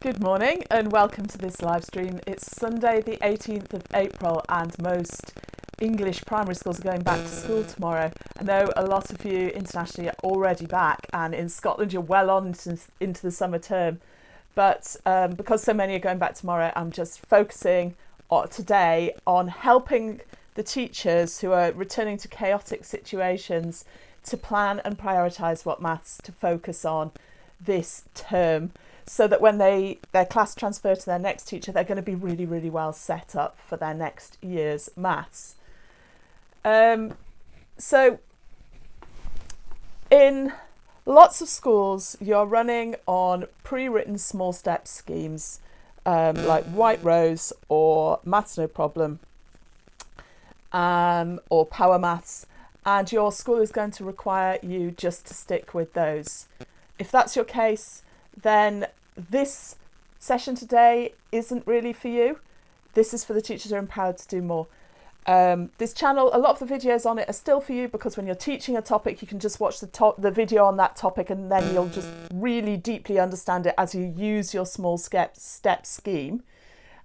Good morning and welcome to this live stream. It's Sunday the 18th of April and most English primary schools are going back to school tomorrow. I know a lot of you internationally are already back, and in Scotland you're well on into the summer term, but because so many are going back tomorrow, I'm just focusing today on helping the teachers who are returning to chaotic situations to plan and prioritise what maths to focus on this term, so that when their class transfer to their next teacher, they're going to be really, really well set up for their next year's maths. So in lots of schools, you're running on pre-written small step schemes like White Rose or Maths No Problem or Power Maths, and your school is going to require you just to stick with those. If that's your case, then this session today isn't really for you. This is for the teachers who are empowered to do more. This channel, a lot of the videos on it are still for you, because when you're teaching a topic, you can just watch the video on that topic, and then you'll just really deeply understand it as you use your small step scheme,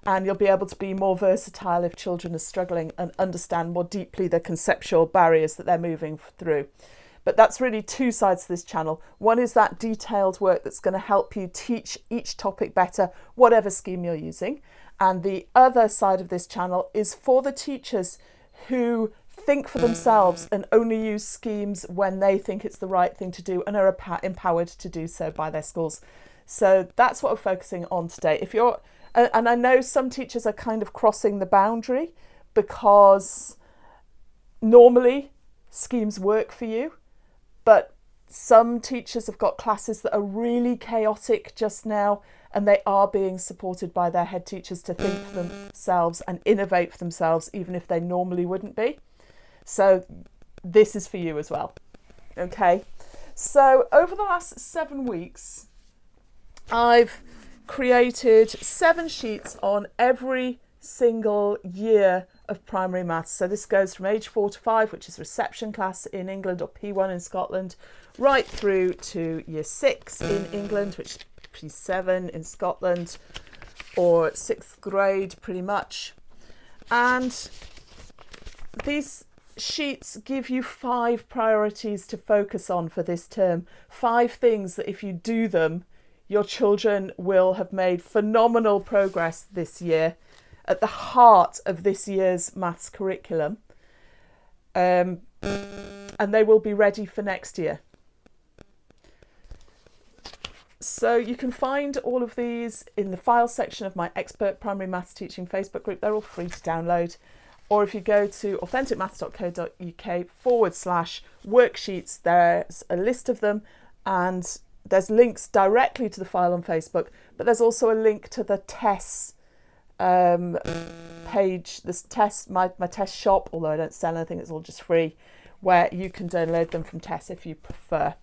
and you'll be able to be more versatile if children are struggling and understand more deeply the conceptual barriers that they're moving through. But that's really two sides to this channel. One is that detailed work that's going to help you teach each topic better, whatever scheme you're using. And the other side of this channel is for the teachers who think for themselves and only use schemes when they think it's the right thing to do and are empowered to do so by their schools. So that's what we're focusing on today. If you're, and I know some teachers are kind of crossing the boundary, because normally schemes work for you, but some teachers have got classes that are really chaotic just now, and they are being supported by their head teachers to think for themselves and innovate for themselves, even if they normally wouldn't be. So this is for you as well. Okay, so over the last 7 weeks, I've created 7 sheets on every single year of primary maths. So this goes from age 4 to 5, which is reception class in England, or P1 in Scotland, right through to year 6 in England, which is P7 in Scotland, or 6th grade pretty much. And these sheets give you 5 priorities to focus on for this term. 5 things that if you do them, your children will have made phenomenal progress this year at the heart of this year's maths curriculum, and they will be ready for next year. So you can find all of these in the file section of my Expert Primary Maths Teaching Facebook group. They're all free to download. Or if you go to authenticmaths.co.uk/worksheets, there's a list of them, and there's links directly to the file on Facebook, but there's also a link to the tests page, this test, my test shop, although I don't sell anything, it's all just free, where you can download them from Tess if you prefer.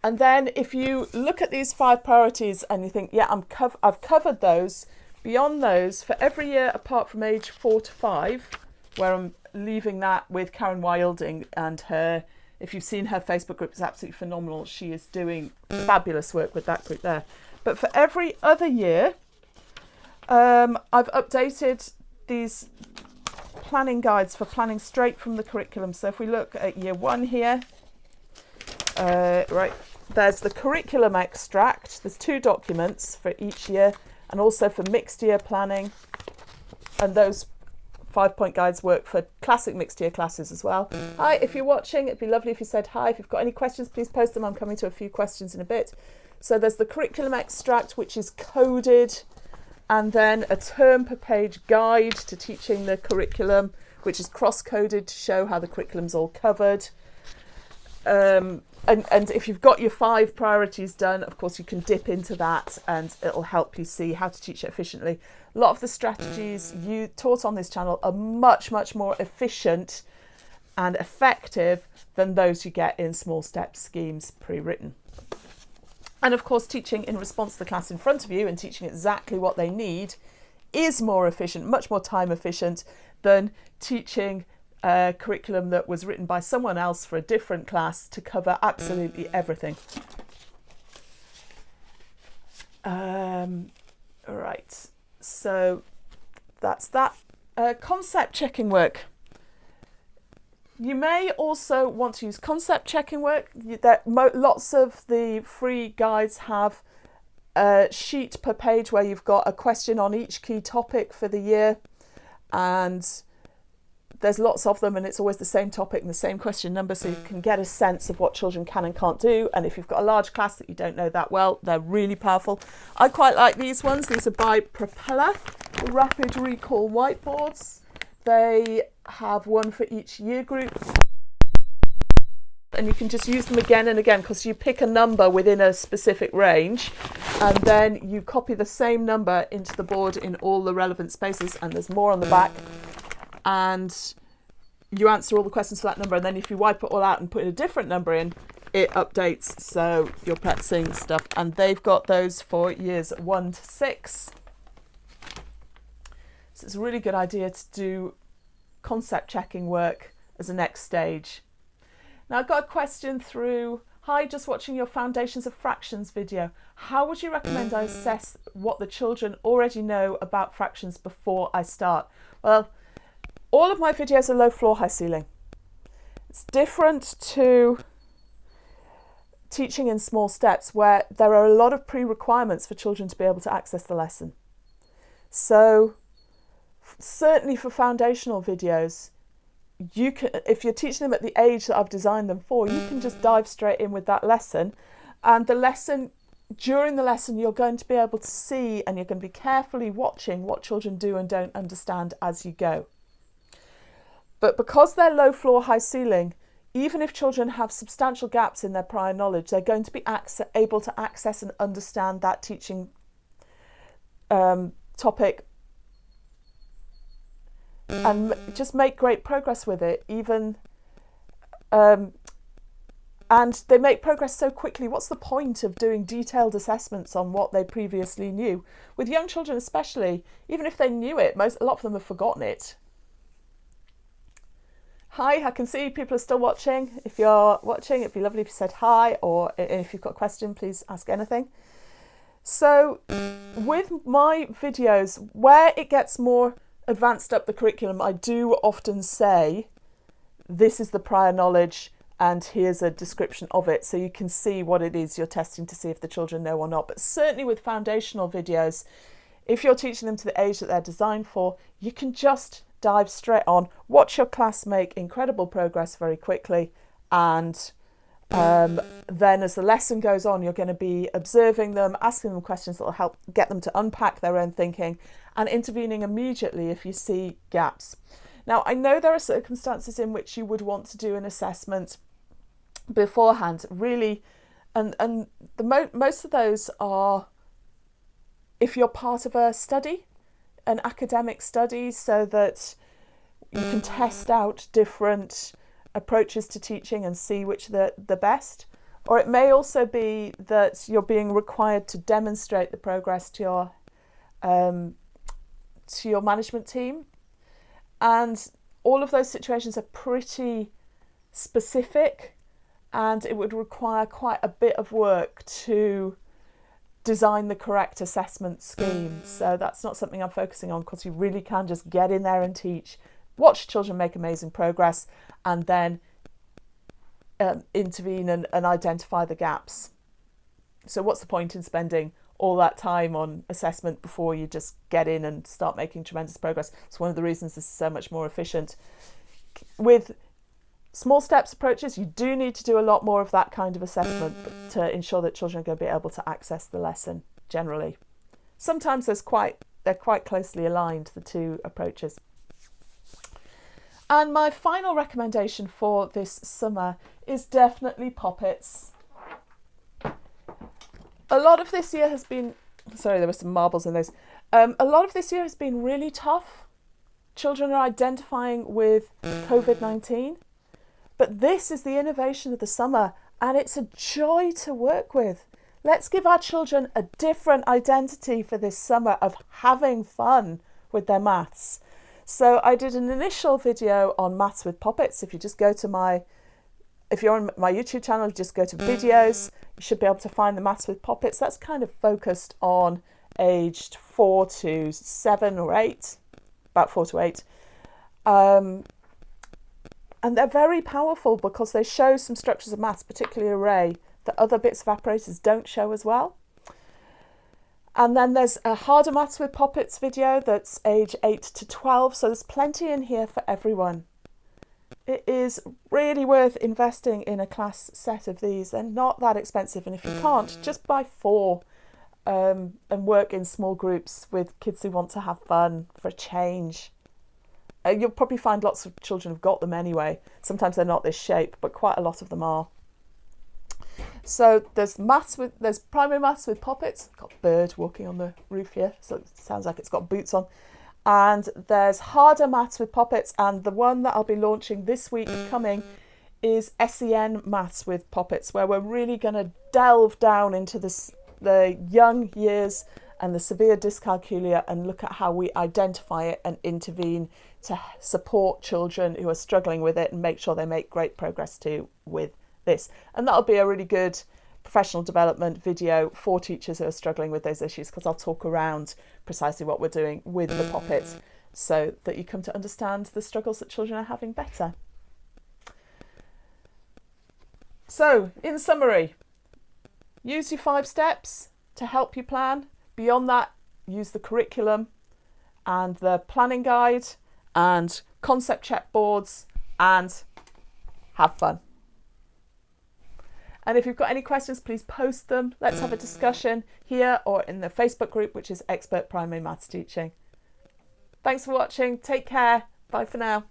And then if you look at these 5 priorities and you think, yeah, I've covered those, beyond those, for every year apart from age 4 to 5, where I'm leaving that with Karen Wilding, and her, if you've seen her Facebook group, it's absolutely phenomenal. She is doing fabulous work with that group there. But for every other year, I've updated these planning guides for planning straight from the curriculum. So if we look at year 1 here, right, there's the curriculum extract. There's 2 documents for each year, and also for mixed year planning. And those 5-point guides work for classic mixed year classes as well. Hi, if you're watching, it'd be lovely if you said hi. If you've got any questions, please post them. I'm coming to a few questions in a bit. So there's the curriculum extract, which is coded, and then a term per page guide to teaching the curriculum, which is cross-coded to show how the curriculum's all covered. And if you've got your 5 priorities done, of course, you can dip into that and it'll help you see how to teach it efficiently. A lot of the strategies you taught on this channel are much, much more efficient and effective than those you get in small step schemes pre-written. And of course, teaching in response to the class in front of you and teaching exactly what they need is more efficient, much more time efficient than teaching a curriculum that was written by someone else for a different class to cover absolutely everything. Right, so that's that. Concept checking work. You may also want to use concept checking work. Lots of the free guides have a sheet per page where you've got a question on each key topic for the year, and there's lots of them, and it's always the same topic and the same question number, so you can get a sense of what children can and can't do. And if you've got a large class that you don't know that well, they're really powerful. I quite like these ones. These are by Propeller, the Rapid Recall whiteboards. They have one for each year group, and you can just use them again and again because you pick a number within a specific range, and then you copy the same number into the board in all the relevant spaces, and there's more on the back, and you answer all the questions for that number, and then if you wipe it all out and put a different number in, it updates, so you're practicing stuff. And they've got those for years 1 to 6. So it's a really good idea to do concept checking work as a next stage. Now I've got a question through. Hi, just watching your Foundations of Fractions video. How would you recommend I assess what the children already know about fractions before I start? Well, all of my videos are low floor, high ceiling. It's different to teaching in small steps where there are a lot of pre-requirements for children to be able to access the lesson. So certainly for foundational videos, you can, if you're teaching them at the age that I've designed them for, you can just dive straight in with that lesson. And during the lesson, you're going to be able to see, and you're going to be carefully watching what children do and don't understand as you go. But because they're low floor, high ceiling, even if children have substantial gaps in their prior knowledge, they're going to be able to access and understand that teaching topic and just make great progress with it, and they make progress so quickly. What's the point of doing detailed assessments on what they previously knew? With young children especially, even if they knew it, a lot of them have forgotten it. Hi, I can see people are still watching. If you're watching, it'd be lovely if you said hi, or if you've got a question, please ask anything. So with my videos, where it gets more advanced up the curriculum, I do often say, this is the prior knowledge and here's a description of it, so you can see what it is you're testing to see if the children know or not. But certainly with foundational videos, if you're teaching them to the age that they're designed for, you can just dive straight on, watch your class make incredible progress very quickly, and then as the lesson goes on, you're going to be observing them, asking them questions that will help get them to unpack their own thinking, and intervening immediately if you see gaps. Now, I know there are circumstances in which you would want to do an assessment beforehand, really, and most of those are if you're part of a study, an academic study, so that you can test out different approaches to teaching and see which are the best. Or it may also be that you're being required to demonstrate the progress to your management team, and all of those situations are pretty specific, and it would require quite a bit of work to design the correct assessment scheme. So that's not something I'm focusing on, because you really can just get in there and teach, watch children make amazing progress, and then intervene and identify the gaps. So what's the point in spending all that time on assessment before you just get in and start making tremendous progress? It's one of the reasons this is so much more efficient. With small steps approaches, you do need to do a lot more of that kind of assessment to ensure that children are going to be able to access the lesson generally. Sometimes they're quite closely aligned, the two approaches. And my final recommendation for this summer is definitely Poppets. A lot of this year has been, sorry, there were some marbles in those. A lot of this year has been really tough. Children are identifying with COVID-19, but this is the innovation of the summer, and it's a joy to work with. Let's give our children a different identity for this summer of having fun with their maths. So I did an initial video on maths with Poppets. If you just go to my If you're on my YouTube channel, just go to videos. You should be able to find the Maths with Poppets. That's kind of focused on aged 4 to 7 or 8, about 4 to 8. And they're very powerful because they show some structures of maths, particularly array, that other bits of apparatus don't show as well. And then there's a harder Maths with Poppets video that's age 8 to 12. So there's plenty in here for everyone. It is really worth investing in a class set of these. They're not that expensive. And if you can't, just buy 4 and work in small groups with kids who want to have fun for a change. You'll probably find lots of children have got them anyway. Sometimes they're not this shape, but quite a lot of them are. So there's primary maths with Poppets. Got a bird walking on the roof here, so it sounds like it's got boots on. And there's harder maths with Poppets, and the one that I'll be launching this week coming is SEN maths with Poppets, where we're really going to delve down into the young years and the severe dyscalculia and look at how we identify it and intervene to support children who are struggling with it and make sure they make great progress too with this. And that'll be a really good professional development video for teachers who are struggling with those issues, because I'll talk around precisely what we're doing with the Poppets so that you come to understand the struggles that children are having better. So, in summary, use your 5 steps to help you plan. Beyond that, use the curriculum and the planning guide and concept check boards and have fun. And if you've got any questions, please post them. Let's have a discussion here or in the Facebook group, which is Expert Primary Maths Teaching. Thanks for watching. Take care. Bye for now.